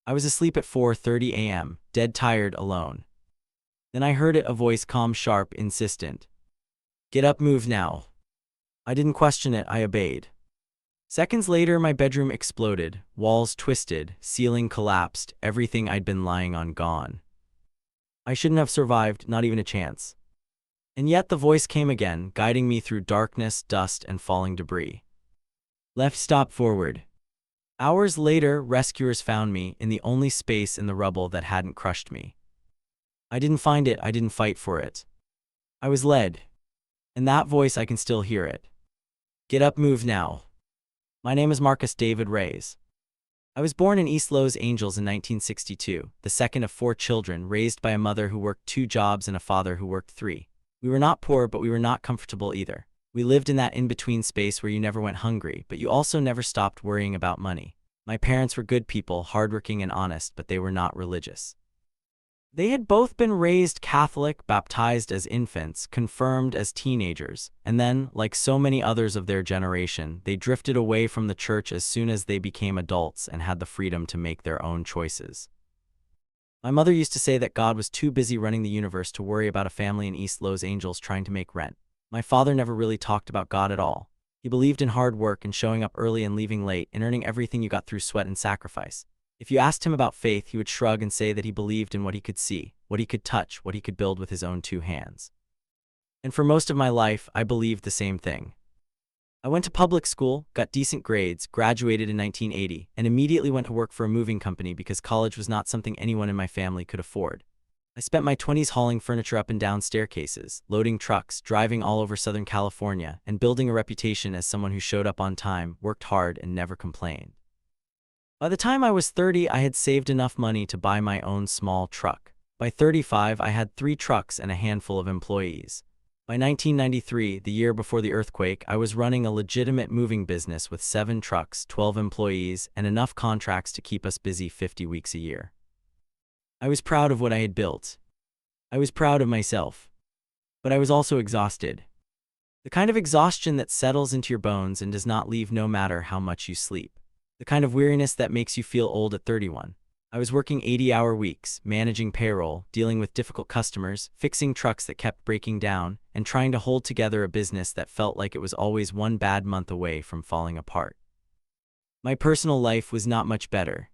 I was asleep at 4:30 a.m., dead tired, alone. Then I heard it, a voice, calm, sharp, insistent. Get up, move now. I didn't question it, I obeyed. Seconds later, my bedroom exploded, walls twisted, ceiling collapsed, everything I'd been lying on gone. I shouldn't have survived, not even a chance. And yet the voice came again, guiding me through darkness, dust, and falling debris. Left, stop, forward. Hours later, rescuers found me in the only space in the rubble that hadn't crushed me. I didn't find it, I didn't fight for it. I was led. And that voice, I can still hear it. Get up, move now. My name is Marcus David Reyes. I was born in East Los Angeles in 1962, the second of 4 children, raised by a mother who worked 2 jobs and a father who worked 3. We were not poor, but we were not comfortable either. We lived in that in-between space where you never went hungry, but you also never stopped worrying about money. My parents were good people, hardworking and honest, but they were not religious. They had both been raised Catholic, baptized as infants, confirmed as teenagers, and then, like so many others of their generation, they drifted away from the church as soon as they became adults and had the freedom to make their own choices. My mother used to say that God was too busy running the universe to worry about a family in East Los Angeles trying to make rent. My father never really talked about God at all. He believed in hard work and showing up early and leaving late and earning everything you got through sweat and sacrifice. If you asked him about faith, he would shrug and say that he believed in what he could see, what he could touch, what he could build with his own 2 hands. And for most of my life, I believed the same thing. I went to public school, got decent grades, graduated in 1980, and immediately went to work for a moving company because college was not something anyone in my family could afford. I spent my 20s hauling furniture up and down staircases, loading trucks, driving all over Southern California, and building a reputation as someone who showed up on time, worked hard, and never complained. By the time I was 30, I had saved enough money to buy my own small truck. By 35, I had 3 trucks and a handful of employees. By 1993, the year before the earthquake, I was running a legitimate moving business with 7 trucks, 12 employees, and enough contracts to keep us busy 50 weeks a year. I was proud of what I had built. I was proud of myself. But I was also exhausted. The kind of exhaustion that settles into your bones and does not leave no matter how much you sleep. The kind of weariness that makes you feel old at 31. I was working 80-hour weeks, managing payroll, dealing with difficult customers, fixing trucks that kept breaking down, and trying to hold together a business that felt like it was always one bad month away from falling apart. My personal life was not much better.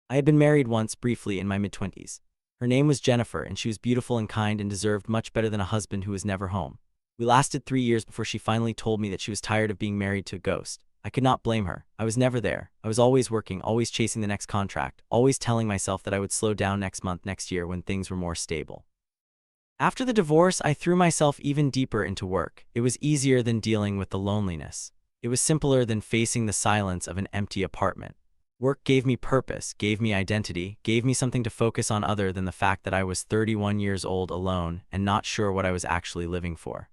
I had been married once briefly in my mid-20s. Her name was Jennifer, and she was beautiful and kind and deserved much better than a husband who was never home. We lasted 3 years before she finally told me that she was tired of being married to a ghost. I could not blame her. I was never there. I was always working, always chasing the next contract, always telling myself that I would slow down next month, next year when things were more stable. After the divorce, I threw myself even deeper into work. It was easier than dealing with the loneliness. It was simpler than facing the silence of an empty apartment. Work gave me purpose, gave me identity, gave me something to focus on other than the fact that I was 31 years old alone and not sure what I was actually living for.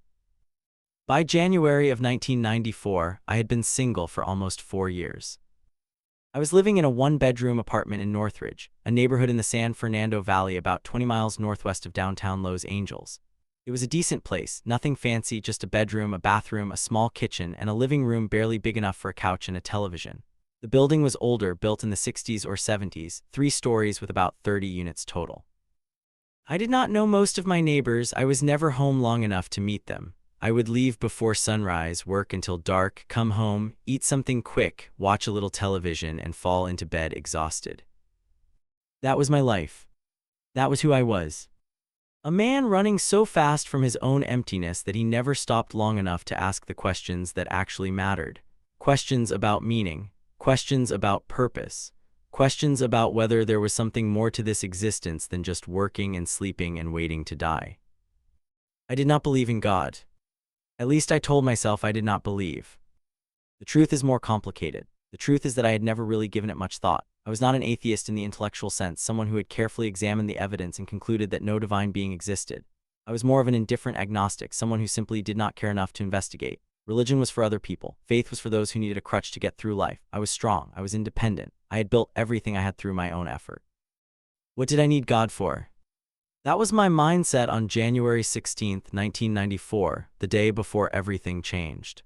By January of 1994, I had been single for almost 4 years. I was living in a 1-bedroom apartment in Northridge, a neighborhood in the San Fernando Valley about 20 miles northwest of downtown Los Angeles. It was a decent place, nothing fancy, just a bedroom, a bathroom, a small kitchen, and a living room barely big enough for a couch and a television. The building was older, built in the 60s or 70s, 3 stories with about 30 units total. I did not know most of my neighbors. I was never home long enough to meet them. I would leave before sunrise, work until dark, come home, eat something quick, watch a little television, and fall into bed exhausted. That was my life. That was who I was. A man running so fast from his own emptiness that he never stopped long enough to ask the questions that actually mattered. Questions about meaning, questions about purpose, questions about whether there was something more to this existence than just working and sleeping and waiting to die. I did not believe in God. At least I told myself I did not believe. The truth is more complicated. The truth is that I had never really given it much thought. I was not an atheist in the intellectual sense, someone who had carefully examined the evidence and concluded that no divine being existed. I was more of an indifferent agnostic, someone who simply did not care enough to investigate. Religion was for other people. Faith was for those who needed a crutch to get through life. I was strong. I was independent. I had built everything I had through my own effort. What did I need God for? That was my mindset on January 16, 1994, the day before everything changed.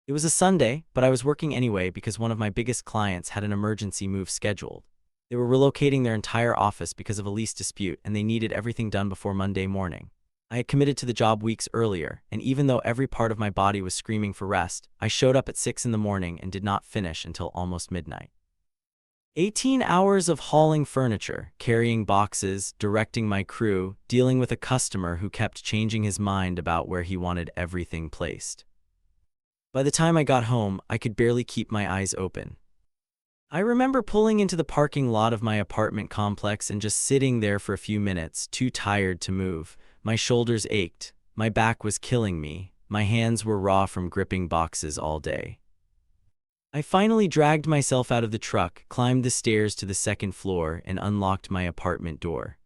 It was a Sunday, but I was working anyway because one of my biggest clients had an emergency move scheduled. They were relocating their entire office because of a lease dispute, and they needed everything done before Monday morning. I had committed to the job weeks earlier, and even though every part of my body was screaming for rest, I showed up at 6 in the morning and did not finish until almost midnight. 18 hours of hauling furniture, carrying boxes, directing my crew, dealing with a customer who kept changing his mind about where he wanted everything placed. By the time I got home, I could barely keep my eyes open. I remember pulling into the parking lot of my apartment complex and just sitting there for a few minutes, too tired to move. My shoulders ached, my back was killing me, my hands were raw from gripping boxes all day. I finally dragged myself out of the truck, climbed the stairs to the second floor, and unlocked my apartment door.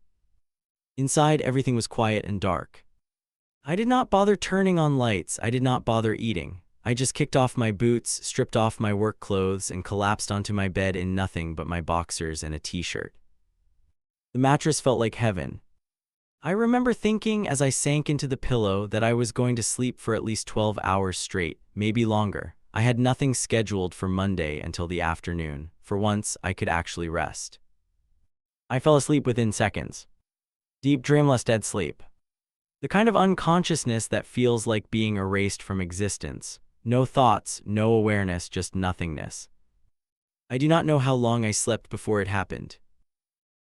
Inside, everything was quiet and dark. I did not bother turning on lights, I did not bother eating. I just kicked off my boots, stripped off my work clothes, and collapsed onto my bed in nothing but my boxers and a t-shirt. The mattress felt like heaven. I remember thinking as I sank into the pillow that I was going to sleep for at least 12 hours straight, maybe longer. I had nothing scheduled for Monday until the afternoon. For once, I could actually rest. I fell asleep within seconds. Deep, dreamless, dead sleep. The kind of unconsciousness that feels like being erased from existence. No thoughts, no awareness, just nothingness. I do not know how long I slept before it happened.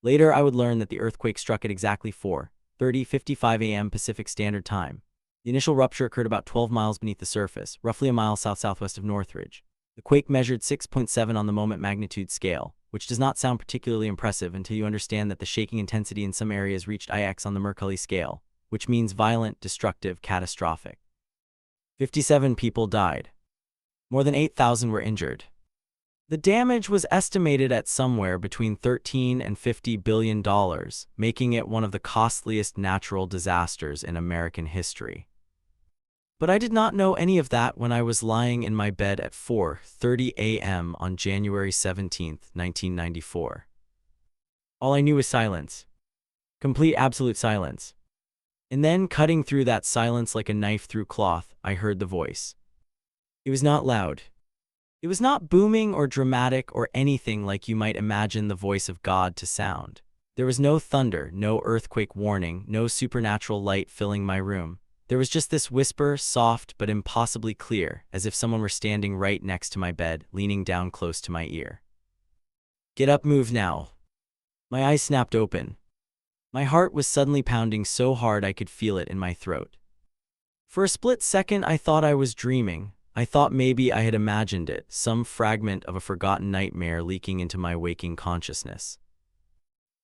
Later, I would learn that the earthquake struck at exactly 4:55 a.m. Pacific Standard Time. The initial rupture occurred about 12 miles beneath the surface, roughly a mile south-southwest of Northridge. The quake measured 6.7 on the moment magnitude scale, which does not sound particularly impressive until you understand that the shaking intensity in some areas reached IX on the Mercalli scale, which means violent, destructive, catastrophic. 57 people died. More than 8,000 were injured. The damage was estimated at somewhere between $13 and $50 billion, making it one of the costliest natural disasters in American history. But I did not know any of that when I was lying in my bed at 4:30 a.m. on January 17, 1994. All I knew was silence. Complete, absolute silence. And then, cutting through that silence like a knife through cloth, I heard the voice. It was not loud. It was not booming or dramatic or anything like you might imagine the voice of God to sound. There was no thunder, no earthquake warning, no supernatural light filling my room. There was just this whisper, soft but impossibly clear, as if someone were standing right next to my bed, leaning down close to my ear. Get up, move now. My eyes snapped open. My heart was suddenly pounding so hard I could feel it in my throat. For a split second, I thought I was dreaming. I thought maybe I had imagined it, some fragment of a forgotten nightmare leaking into my waking consciousness.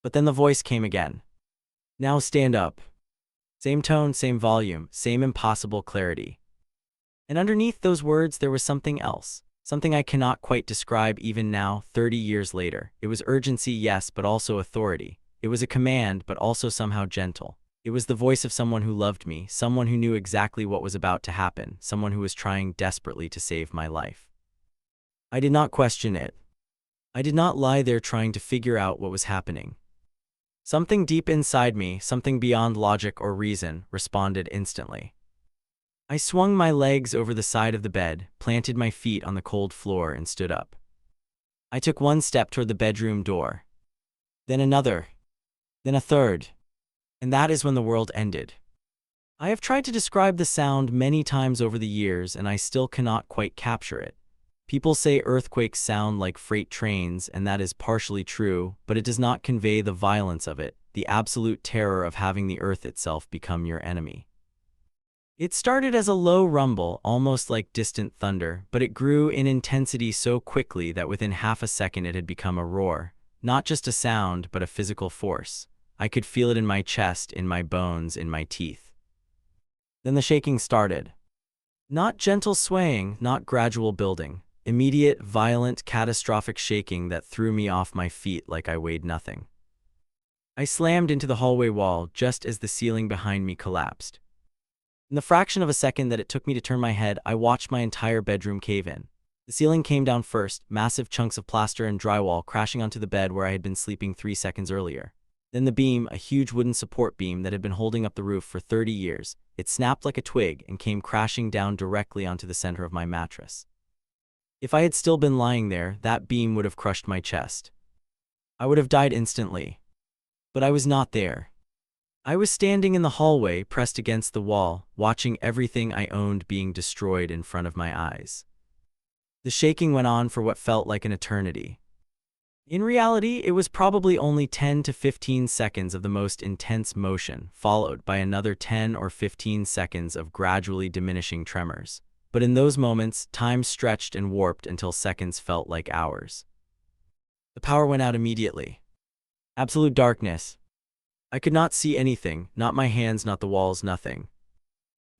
But then the voice came again. Now stand up. Same tone, same volume, same impossible clarity. And underneath those words there was something else, something I cannot quite describe even now, 30 years later. It was urgency, yes, but also authority. It was a command, but also somehow gentle. It was the voice of someone who loved me, someone who knew exactly what was about to happen, someone who was trying desperately to save my life. I did not question it. I did not lie there trying to figure out what was happening. Something deep inside me, something beyond logic or reason, responded instantly. I swung my legs over the side of the bed, planted my feet on the cold floor, and stood up. I took one step toward the bedroom door. Then another. Then a third. And that is when the world ended. I have tried to describe the sound many times over the years, and I still cannot quite capture it. People say earthquakes sound like freight trains, and that is partially true, but it does not convey the violence of it, the absolute terror of having the earth itself become your enemy. It started as a low rumble, almost like distant thunder, but it grew in intensity so quickly that within half a second it had become a roar, not just a sound, but a physical force. I could feel it in my chest, in my bones, in my teeth. Then the shaking started. Not gentle swaying, not gradual building. Immediate, violent, catastrophic shaking that threw me off my feet like I weighed nothing. I slammed into the hallway wall just as the ceiling behind me collapsed. In the fraction of a second that it took me to turn my head, I watched my entire bedroom cave in. The ceiling came down first, massive chunks of plaster and drywall crashing onto the bed where I had been sleeping 3 seconds earlier. Then the beam, a huge wooden support beam that had been holding up the roof for 30 years, it snapped like a twig and came crashing down directly onto the center of my mattress. If I had still been lying there, that beam would have crushed my chest. I would have died instantly. But I was not there. I was standing in the hallway, pressed against the wall, watching everything I owned being destroyed in front of my eyes. The shaking went on for what felt like an eternity. In reality, it was probably only 10 to 15 seconds of the most intense motion, followed by another 10 or 15 seconds of gradually diminishing tremors. But in those moments, time stretched and warped until seconds felt like hours. The power went out immediately. Absolute darkness. I could not see anything, not my hands, not the walls, nothing.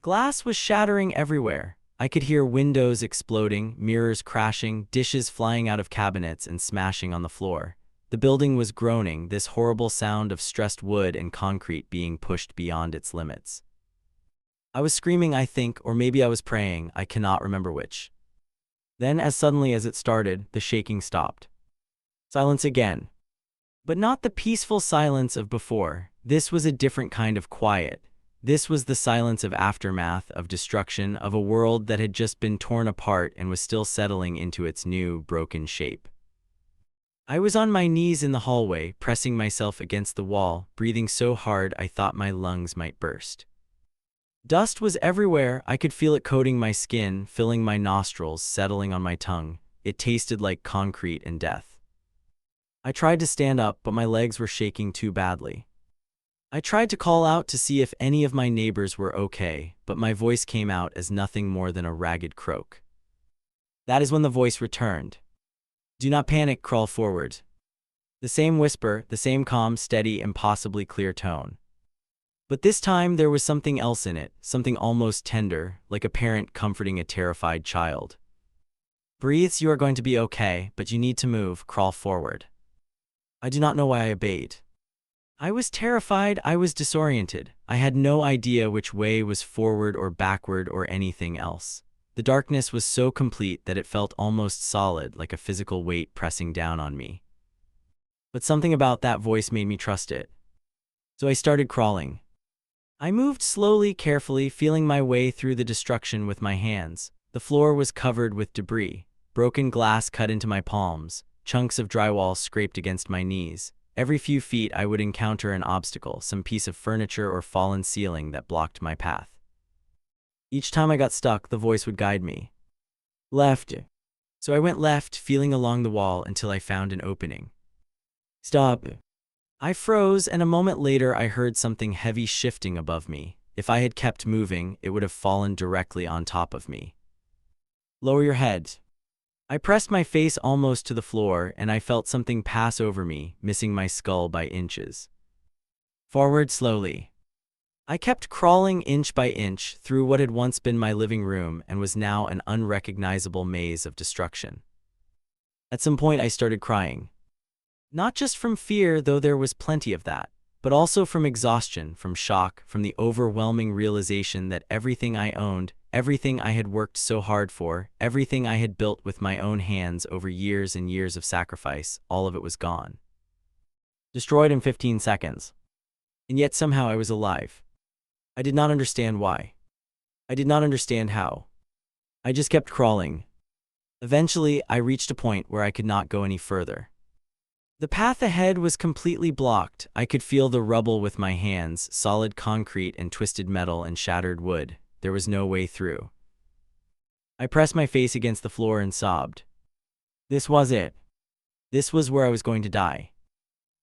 Glass was shattering everywhere. I could hear windows exploding, mirrors crashing, dishes flying out of cabinets and smashing on the floor. The building was groaning, this horrible sound of stressed wood and concrete being pushed beyond its limits. I was screaming, I think, or maybe I was praying, I cannot remember which. Then, as suddenly as it started, the shaking stopped. Silence again. But not the peaceful silence of before. This was a different kind of quiet. This was the silence of aftermath, of destruction, of a world that had just been torn apart and was still settling into its new, broken shape. I was on my knees in the hallway, pressing myself against the wall, breathing so hard I thought my lungs might burst. Dust was everywhere. I could feel it coating my skin, filling my nostrils, settling on my tongue. It tasted like concrete and death. I tried to stand up, but my legs were shaking too badly. I tried to call out to see if any of my neighbors were okay, but my voice came out as nothing more than a ragged croak. That is when the voice returned. Do not panic, crawl forward. The same whisper, the same calm, steady, impossibly clear tone. But this time there was something else in it, something almost tender, like a parent comforting a terrified child. Breathe, you are going to be okay, but you need to move, crawl forward. I do not know why I obeyed. I was terrified, I was disoriented. I had no idea which way was forward or backward or anything else. The darkness was so complete that it felt almost solid, like a physical weight pressing down on me. But something about that voice made me trust it. So I started crawling. I moved slowly, carefully, feeling my way through the destruction with my hands. The floor was covered with debris. Broken glass cut into my palms. Chunks of drywall scraped against my knees. Every few feet I would encounter an obstacle, some piece of furniture or fallen ceiling that blocked my path. Each time I got stuck, the voice would guide me. Left. So I went left, feeling along the wall until I found an opening. Stop. I froze, and a moment later I heard something heavy shifting above me. If I had kept moving, it would have fallen directly on top of me. Lower your head. I pressed my face almost to the floor, and I felt something pass over me, missing my skull by inches. Forward slowly. I kept crawling inch by inch through what had once been my living room and was now an unrecognizable maze of destruction. At some point I started crying. Not just from fear, though there was plenty of that, but also from exhaustion, from shock, from the overwhelming realization that everything I owned, everything I had worked so hard for, everything I had built with my own hands over years and years of sacrifice, all of it was gone. Destroyed in 15 seconds. And yet somehow I was alive. I did not understand why. I did not understand how. I just kept crawling. Eventually, I reached a point where I could not go any further. The path ahead was completely blocked. I could feel the rubble with my hands, solid concrete and twisted metal and shattered wood. There was no way through. I pressed my face against the floor and sobbed. This was it. This was where I was going to die.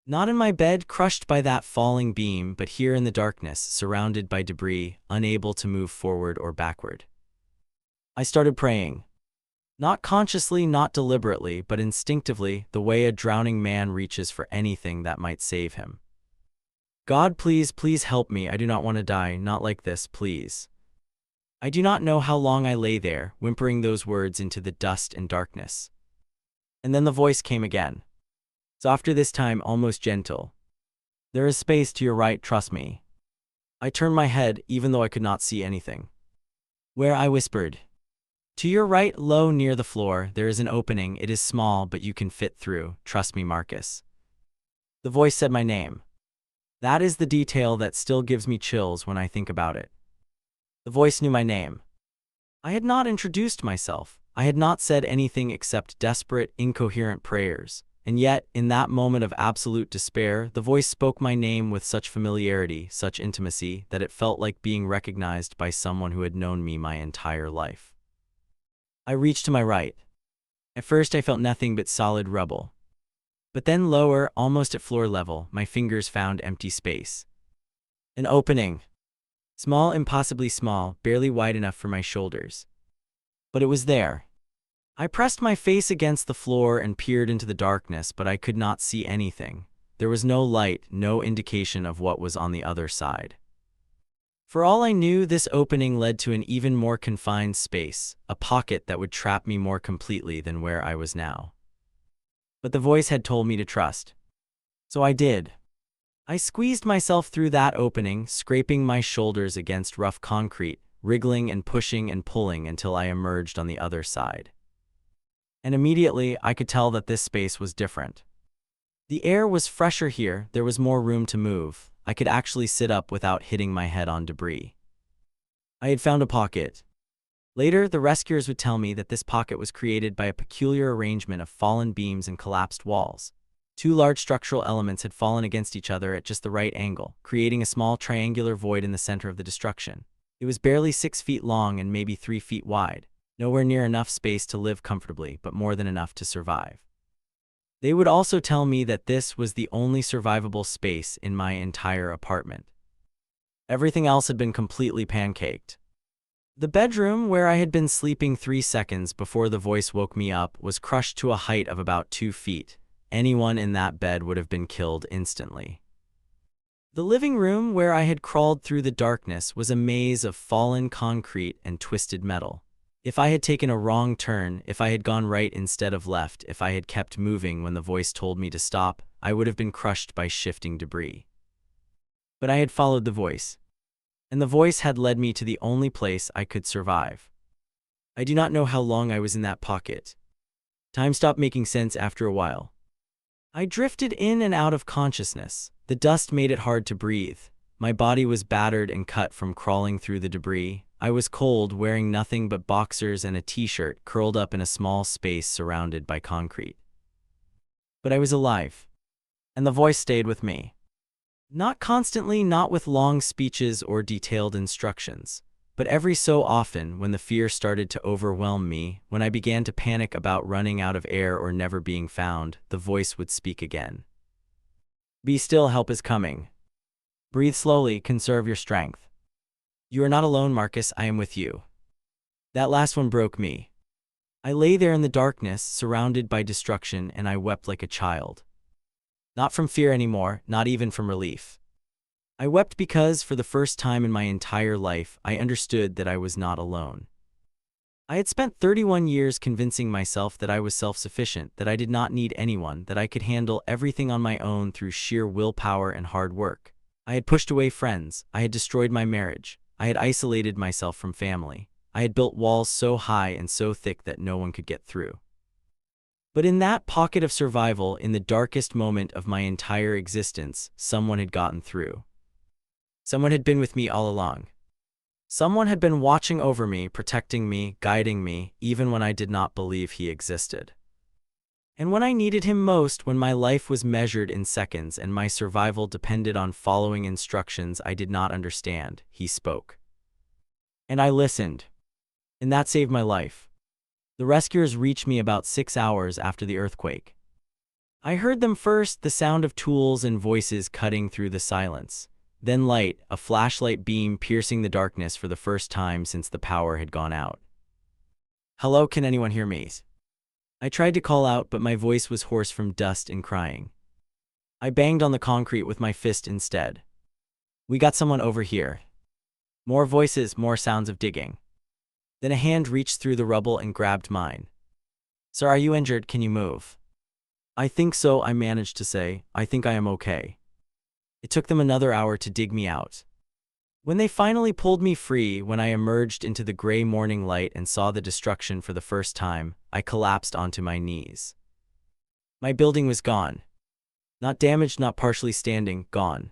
Not in my bed, crushed by that falling beam, but here in the darkness, surrounded by debris, unable to move forward or backward. I started praying. Not consciously, not deliberately, but instinctively, the way a drowning man reaches for anything that might save him. God, please, please help me. I do not want to die, not like this, please. I do not know how long I lay there, whimpering those words into the dust and darkness. And then the voice came again. Softer this time, almost gentle. There is space to your right, trust me. I turned my head, even though I could not see anything. Where, I whispered. To your right, low near the floor, there is an opening. It is small, but you can fit through. Trust me, Marcus. The voice said my name. That is the detail that still gives me chills when I think about it. The voice knew my name. I had not introduced myself. I had not said anything except desperate, incoherent prayers. And yet, in that moment of absolute despair, the voice spoke my name with such familiarity, such intimacy, that it felt like being recognized by someone who had known me my entire life. I reached to my right. At first I felt nothing but solid rubble. But then lower, almost at floor level, my fingers found empty space. An opening. Small, impossibly small, barely wide enough for my shoulders. But it was there. I pressed my face against the floor and peered into the darkness, but I could not see anything. There was no light, no indication of what was on the other side. For all I knew, this opening led to an even more confined space, a pocket that would trap me more completely than where I was now. But the voice had told me to trust. So I did. I squeezed myself through that opening, scraping my shoulders against rough concrete, wriggling and pushing and pulling until I emerged on the other side. And immediately, I could tell that this space was different. The air was fresher here, there was more room to move. I could actually sit up without hitting my head on debris. I had found a pocket. Later, the rescuers would tell me that this pocket was created by a peculiar arrangement of fallen beams and collapsed walls. Two large structural elements had fallen against each other at just the right angle, creating a small triangular void in the center of the destruction. It was barely 6 feet long and maybe 3 feet wide. Nowhere near enough space to live comfortably, but more than enough to survive. They would also tell me that this was the only survivable space in my entire apartment. Everything else had been completely pancaked. The bedroom, where I had been sleeping 3 seconds before the voice woke me up, was crushed to a height of about 2 feet. Anyone in that bed would have been killed instantly. The living room, where I had crawled through the darkness, was a maze of fallen concrete and twisted metal. If I had taken a wrong turn, if I had gone right instead of left, if I had kept moving when the voice told me to stop, I would have been crushed by shifting debris. But I had followed the voice, and the voice had led me to the only place I could survive. I do not know how long I was in that pocket. Time stopped making sense after a while. I drifted in and out of consciousness. The dust made it hard to breathe. My body was battered and cut from crawling through the debris. I was cold, wearing nothing but boxers and a t-shirt, curled up in a small space surrounded by concrete. But I was alive, and the voice stayed with me. Not constantly, not with long speeches or detailed instructions, but every so often, when the fear started to overwhelm me, when I began to panic about running out of air or never being found, the voice would speak again. Be still, help is coming. Breathe slowly, conserve your strength. You are not alone, Marcus, I am with you. That last one broke me. I lay there in the darkness, surrounded by destruction, and I wept like a child. Not from fear anymore, not even from relief. I wept because, for the first time in my entire life, I understood that I was not alone. I had spent 31 years convincing myself that I was self-sufficient, that I did not need anyone, that I could handle everything on my own through sheer willpower and hard work. I had pushed away friends, I had destroyed my marriage, I had isolated myself from family. I had built walls so high and so thick that no one could get through. But in that pocket of survival, in the darkest moment of my entire existence, someone had gotten through. Someone had been with me all along. Someone had been watching over me, protecting me, guiding me, even when I did not believe he existed. And when I needed him most, when my life was measured in seconds and my survival depended on following instructions I did not understand, he spoke. And I listened. And that saved my life. The rescuers reached me about 6 hours after the earthquake. I heard them first, the sound of tools and voices cutting through the silence. Then light, a flashlight beam piercing the darkness for the first time since the power had gone out. Hello, can anyone hear me? I tried to call out, but my voice was hoarse from dust and crying. I banged on the concrete with my fist instead. We got someone over here. More voices, more sounds of digging. Then a hand reached through the rubble and grabbed mine. Sir, are you injured? Can you move? I think so, I managed to say. I think I am okay. It took them another hour to dig me out. When they finally pulled me free, when I emerged into the gray morning light and saw the destruction for the first time, I collapsed onto my knees. My building was gone. Not damaged, not partially standing, gone.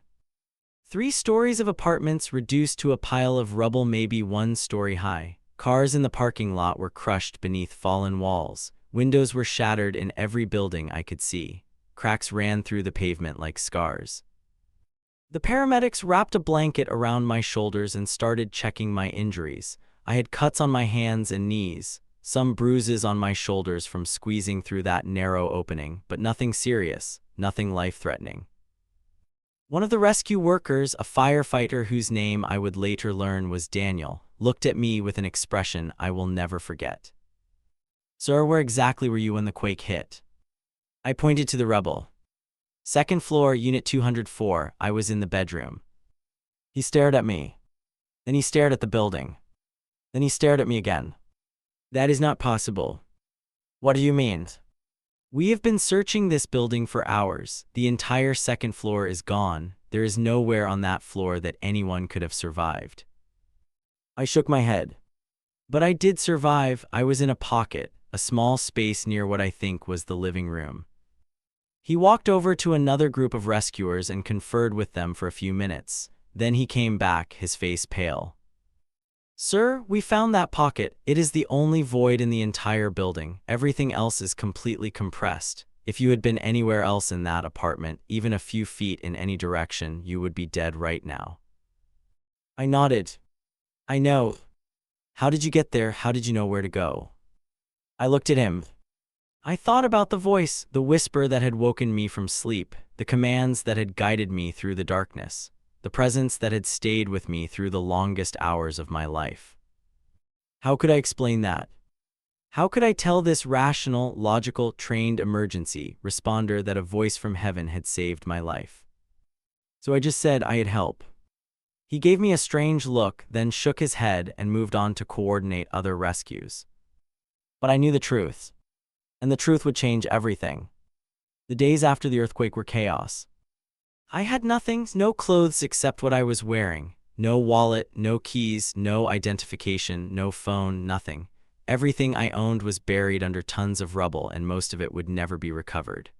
3 stories of apartments reduced to a pile of rubble, maybe 1 story high. Cars in the parking lot were crushed beneath fallen walls. Windows were shattered in every building I could see. Cracks ran through the pavement like scars. The paramedics wrapped a blanket around my shoulders and started checking my injuries. I had cuts on my hands and knees, some bruises on my shoulders from squeezing through that narrow opening, but nothing serious, nothing life-threatening. One of the rescue workers, a firefighter whose name I would later learn was Daniel, looked at me with an expression I will never forget. "Sir, where exactly were you when the quake hit?" I pointed to the rubble. "Second floor, Unit 204, I was in the bedroom." He stared at me. Then he stared at the building. Then he stared at me again. "That is not possible." "What do you mean?" "We have been searching this building for hours. The entire second floor is gone. There is nowhere on that floor that anyone could have survived." I shook my head. "But I did survive. I was in a pocket, a small space near what I think was the living room." He walked over to another group of rescuers and conferred with them for a few minutes. Then he came back, his face pale. "Sir, we found that pocket. It is the only void in the entire building. Everything else is completely compressed. If you had been anywhere else in that apartment, even a few feet in any direction, you would be dead right now." I nodded. "I know. How did you get there? How did you know where to go?" I looked at him. I thought about the voice, the whisper that had woken me from sleep, the commands that had guided me through the darkness, the presence that had stayed with me through the longest hours of my life. How could I explain that? How could I tell this rational, logical, trained emergency responder that a voice from heaven had saved my life? So I just said I'd help. He gave me a strange look, then shook his head and moved on to coordinate other rescues. But I knew the truth. And the truth would change everything. The days after the earthquake were chaos. I had nothing, no clothes except what I was wearing, no wallet, no keys, no identification, no phone, nothing. Everything I owned was buried under tons of rubble, and most of it would never be recovered.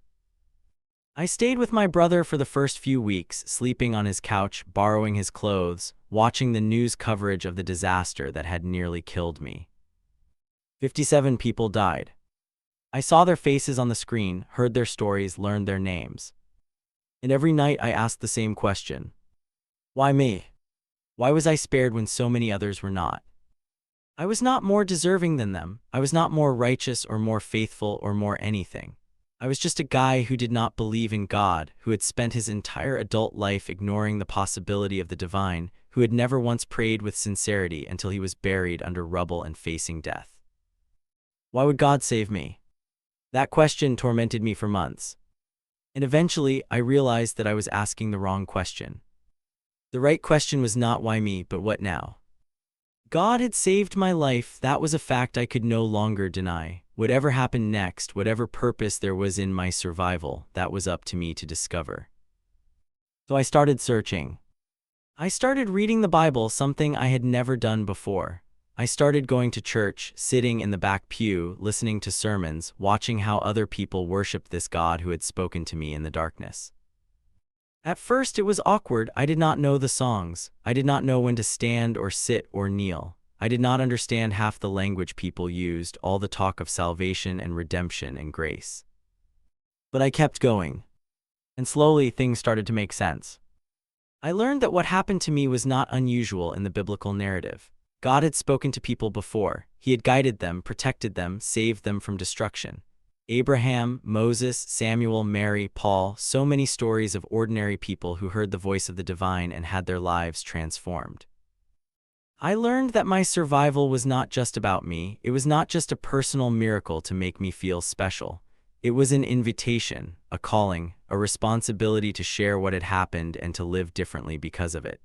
I stayed with my brother for the first few weeks, sleeping on his couch, borrowing his clothes, watching the news coverage of the disaster that had nearly killed me. 57 people died. I saw their faces on the screen, heard their stories, learned their names. And every night I asked the same question. Why me? Why was I spared when so many others were not? I was not more deserving than them. I was not more righteous or more faithful or more anything. I was just a guy who did not believe in God, who had spent his entire adult life ignoring the possibility of the divine, who had never once prayed with sincerity until he was buried under rubble and facing death. Why would God save me? That question tormented me for months. And eventually, I realized that I was asking the wrong question. The right question was not why me, but what now? God had saved my life. That was a fact I could no longer deny. Whatever happened next, whatever purpose there was in my survival, that was up to me to discover. So I started searching. I started reading the Bible, something I had never done before. I started going to church, sitting in the back pew, listening to sermons, watching how other people worshiped this God who had spoken to me in the darkness. At first it was awkward. I did not know the songs. I did not know when to stand or sit or kneel. I did not understand half the language people used, all the talk of salvation and redemption and grace. But I kept going. And slowly things started to make sense. I learned that what happened to me was not unusual in the biblical narrative. God had spoken to people before. He had guided them, protected them, saved them from destruction. Abraham, Moses, Samuel, Mary, Paul, so many stories of ordinary people who heard the voice of the divine and had their lives transformed. I learned that my survival was not just about me. It was not just a personal miracle to make me feel special. It was an invitation, a calling, a responsibility to share what had happened and to live differently because of it.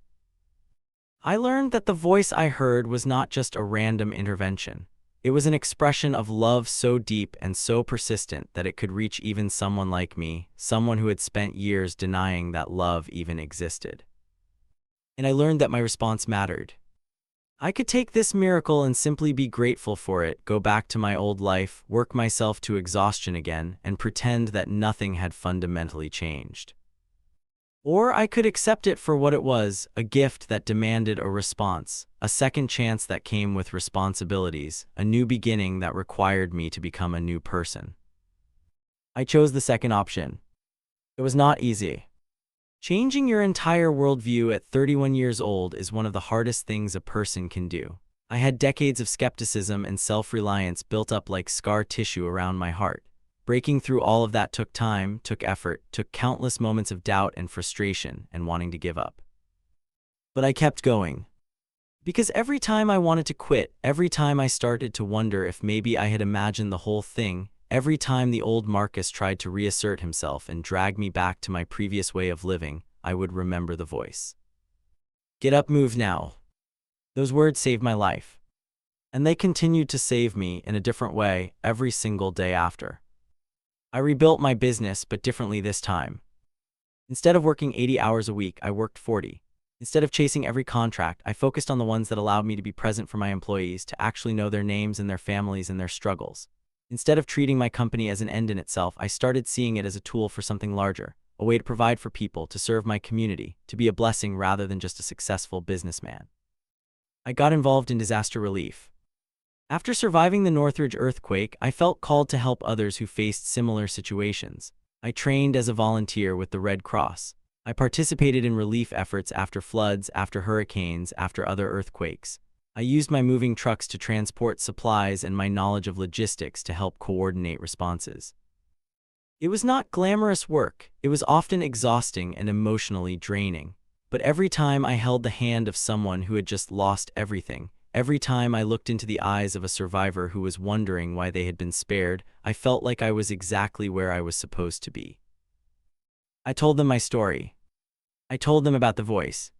I learned that the voice I heard was not just a random intervention. It was an expression of love so deep and so persistent that it could reach even someone like me, someone who had spent years denying that love even existed. And I learned that my response mattered. I could take this miracle and simply be grateful for it, go back to my old life, work myself to exhaustion again, and pretend that nothing had fundamentally changed. Or I could accept it for what it was, a gift that demanded a response, a second chance that came with responsibilities, a new beginning that required me to become a new person. I chose the second option. It was not easy. Changing your entire worldview at 31 years old is one of the hardest things a person can do. I had decades of skepticism and self-reliance built up like scar tissue around my heart. Breaking through all of that took time, took effort, took countless moments of doubt and frustration and wanting to give up. But I kept going. Because every time I wanted to quit, every time I started to wonder if maybe I had imagined the whole thing, every time the old Marcus tried to reassert himself and drag me back to my previous way of living, I would remember the voice. Get up, move now. Those words saved my life. And they continued to save me in a different way every single day after. I rebuilt my business, but differently this time. Instead of working 80 hours a week, I worked 40. Instead of chasing every contract, I focused on the ones that allowed me to be present for my employees, to actually know their names and their families and their struggles. Instead of treating my company as an end in itself, I started seeing it as a tool for something larger, a way to provide for people, to serve my community, to be a blessing rather than just a successful businessman. I got involved in disaster relief. After surviving the Northridge earthquake, I felt called to help others who faced similar situations. I trained as a volunteer with the Red Cross. I participated in relief efforts after floods, after hurricanes, after other earthquakes. I used my moving trucks to transport supplies and my knowledge of logistics to help coordinate responses. It was not glamorous work. It was often exhausting and emotionally draining. But every time I held the hand of someone who had just lost everything, every time I looked into the eyes of a survivor who was wondering why they had been spared, I felt like I was exactly where I was supposed to be. I told them my story. I told them about the voice.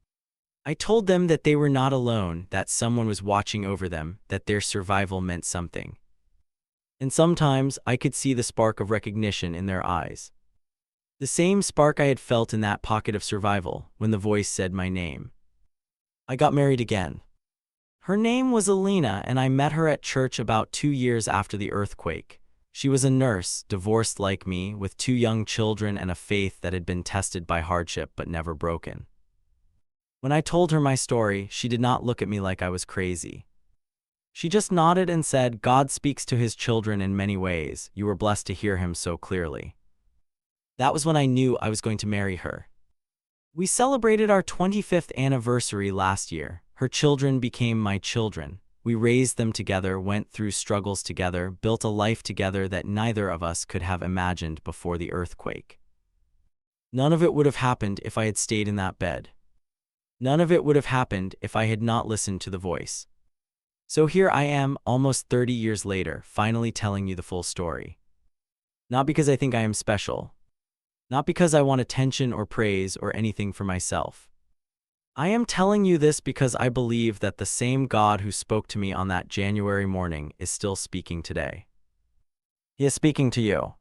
I told them that they were not alone, that someone was watching over them, that their survival meant something. And sometimes I could see the spark of recognition in their eyes. The same spark I had felt in that pocket of survival when the voice said my name. I got married again. Her name was Alina, and I met her at church about 2 years after the earthquake. She was a nurse, divorced like me, with 2 young children and a faith that had been tested by hardship but never broken. When I told her my story, she did not look at me like I was crazy. She just nodded and said, "God speaks to his children in many ways. You were blessed to hear him so clearly." That was when I knew I was going to marry her. We celebrated our 25th anniversary last year. Her children became my children. We raised them together, went through struggles together, built a life together that neither of us could have imagined before the earthquake. None of it would have happened if I had stayed in that bed. None of it would have happened if I had not listened to the voice. So here I am, almost 30 years later, finally telling you the full story. Not because I think I am special. Not because I want attention or praise or anything for myself. I am telling you this because I believe that the same God who spoke to me on that January morning is still speaking today. He is speaking to you.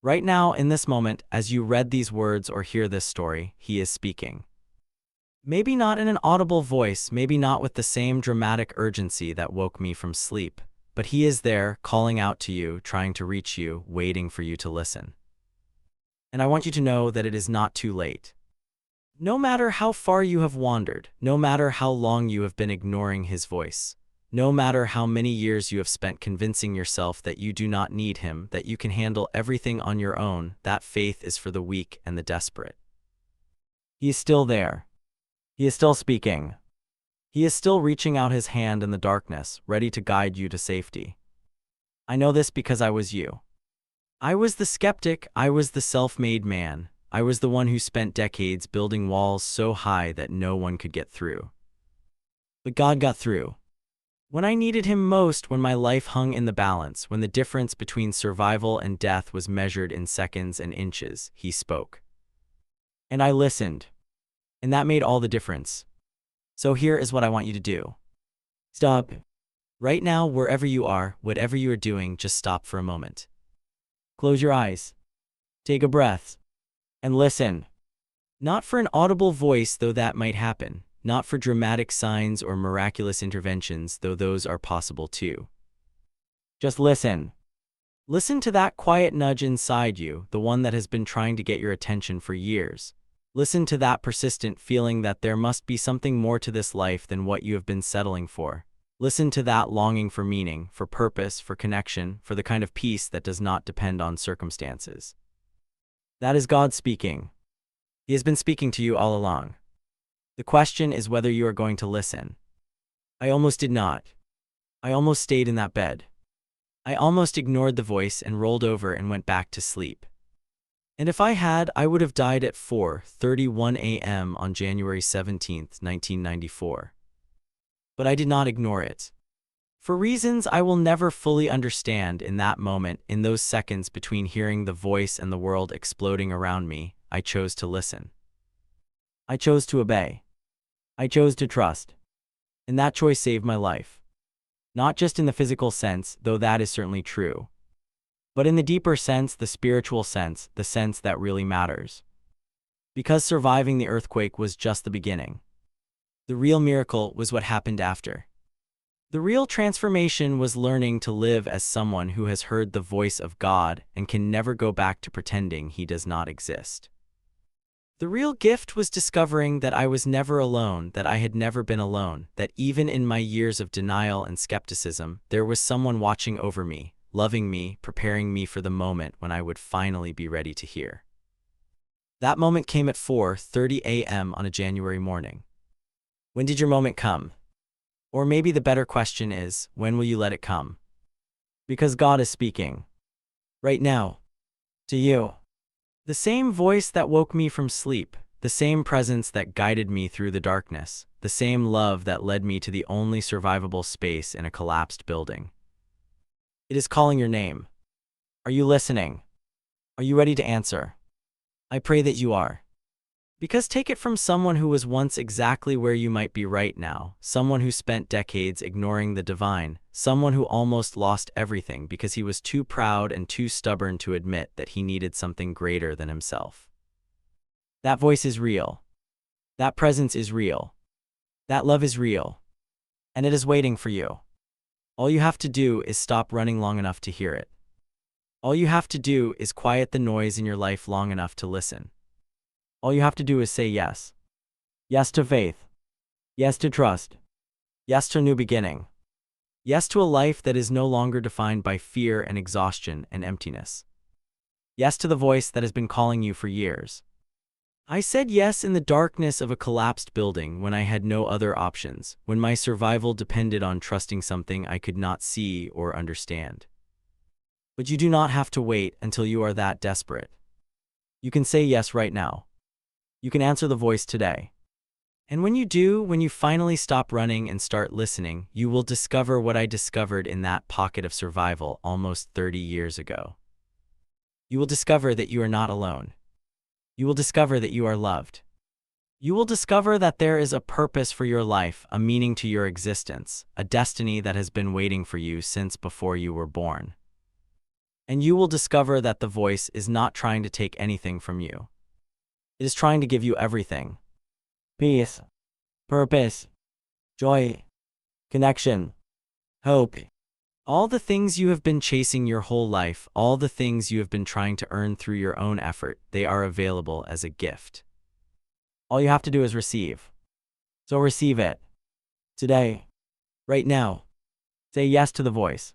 Right now, in this moment, as you read these words or hear this story, he is speaking. Maybe not in an audible voice, maybe not with the same dramatic urgency that woke me from sleep, but he is there, calling out to you, trying to reach you, waiting for you to listen. And I want you to know that it is not too late. No matter how far you have wandered, no matter how long you have been ignoring his voice, no matter how many years you have spent convincing yourself that you do not need him, that you can handle everything on your own, that faith is for the weak and the desperate. He is still there. He is still speaking. He is still reaching out his hand in the darkness, ready to guide you to safety. I know this because I was you. I was the skeptic, I was the self-made man. I was the one who spent decades building walls so high that no one could get through. But God got through. When I needed him most, when my life hung in the balance, when the difference between survival and death was measured in seconds and inches, he spoke. And I listened. And that made all the difference. So here is what I want you to do. Stop. Right now, wherever you are, whatever you are doing, just stop for a moment. Close your eyes. Take a breath. And listen. Not for an audible voice, though that might happen. Not for dramatic signs or miraculous interventions, though those are possible too. Just listen. Listen to that quiet nudge inside you, the one that has been trying to get your attention for years. Listen to that persistent feeling that there must be something more to this life than what you have been settling for. Listen to that longing for meaning, for purpose, for connection, for the kind of peace that does not depend on circumstances. That is God speaking. He has been speaking to you all along. The question is whether you are going to listen. I almost did not. I almost stayed in that bed. I almost ignored the voice and rolled over and went back to sleep. And if I had, I would have died at 4:31 a.m. on January 17, 1994. But I did not ignore it. For reasons I will never fully understand in that moment, in those seconds between hearing the voice and the world exploding around me, I chose to listen. I chose to obey. I chose to trust. And that choice saved my life. Not just in the physical sense, though that is certainly true, but in the deeper sense, the spiritual sense, the sense that really matters. Because surviving the earthquake was just the beginning. The real miracle was what happened after. The real transformation was learning to live as someone who has heard the voice of God and can never go back to pretending he does not exist. The real gift was discovering that I was never alone, that I had never been alone, that even in my years of denial and skepticism, there was someone watching over me, loving me, preparing me for the moment when I would finally be ready to hear. That moment came at 4:30 a.m. on a January morning. When did your moment come? Or maybe the better question is, when will you let it come? Because God is speaking. Right now. To you. The same voice that woke me from sleep, the same presence that guided me through the darkness, the same love that led me to the only survivable space in a collapsed building. It is calling your name. Are you listening? Are you ready to answer? I pray that you are. Because take it from someone who was once exactly where you might be right now, someone who spent decades ignoring the divine, someone who almost lost everything because he was too proud and too stubborn to admit that he needed something greater than himself. That voice is real. That presence is real. That love is real. And it is waiting for you. All you have to do is stop running long enough to hear it. All you have to do is quiet the noise in your life long enough to listen. All you have to do is say yes. Yes to faith. Yes to trust. Yes to a new beginning. Yes to a life that is no longer defined by fear and exhaustion and emptiness. Yes to the voice that has been calling you for years. I said yes in the darkness of a collapsed building when I had no other options, when my survival depended on trusting something I could not see or understand. But you do not have to wait until you are that desperate. You can say yes right now. You can answer the voice today. And when you do, when you finally stop running and start listening, you will discover what I discovered in that pocket of survival almost 30 years ago. You will discover that you are not alone. You will discover that you are loved. You will discover that there is a purpose for your life, a meaning to your existence, a destiny that has been waiting for you since before you were born. And you will discover that the voice is not trying to take anything from you. It is trying to give you everything. Peace, purpose, joy, connection, hope. All the things you have been chasing your whole life, all the things you have been trying to earn through your own effort, they are available as a gift. All you have to do is receive. So receive it. Today. Right now. Say yes to the voice.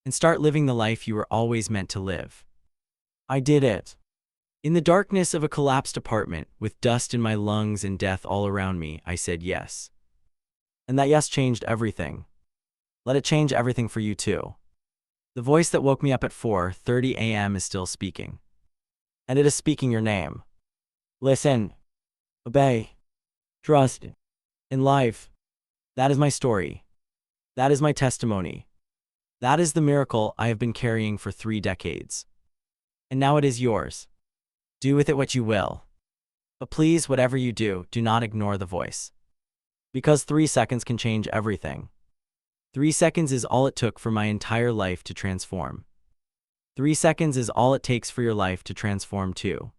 And start living the life you were always meant to live. I did it. In the darkness of a collapsed apartment, with dust in my lungs and death all around me, I said yes. And that yes changed everything. Let it change everything for you too. The voice that woke me up at 4:30 a.m. is still speaking. And it is speaking your name. Listen. Obey. Trust. In life. That is my story. That is my testimony. That is the miracle I have been carrying for 3 decades. And now it is yours. Do with it what you will. But please, whatever you do, do not ignore the voice. Because 3 seconds can change everything. 3 seconds is all it took for my entire life to transform. 3 seconds is all it takes for your life to transform too.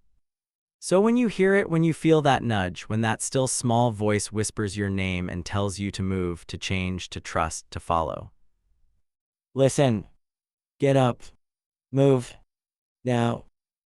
So when you hear it, when you feel that nudge, when that still small voice whispers your name and tells you to move, to change, to trust, to follow. Listen. Get up. Move. Now.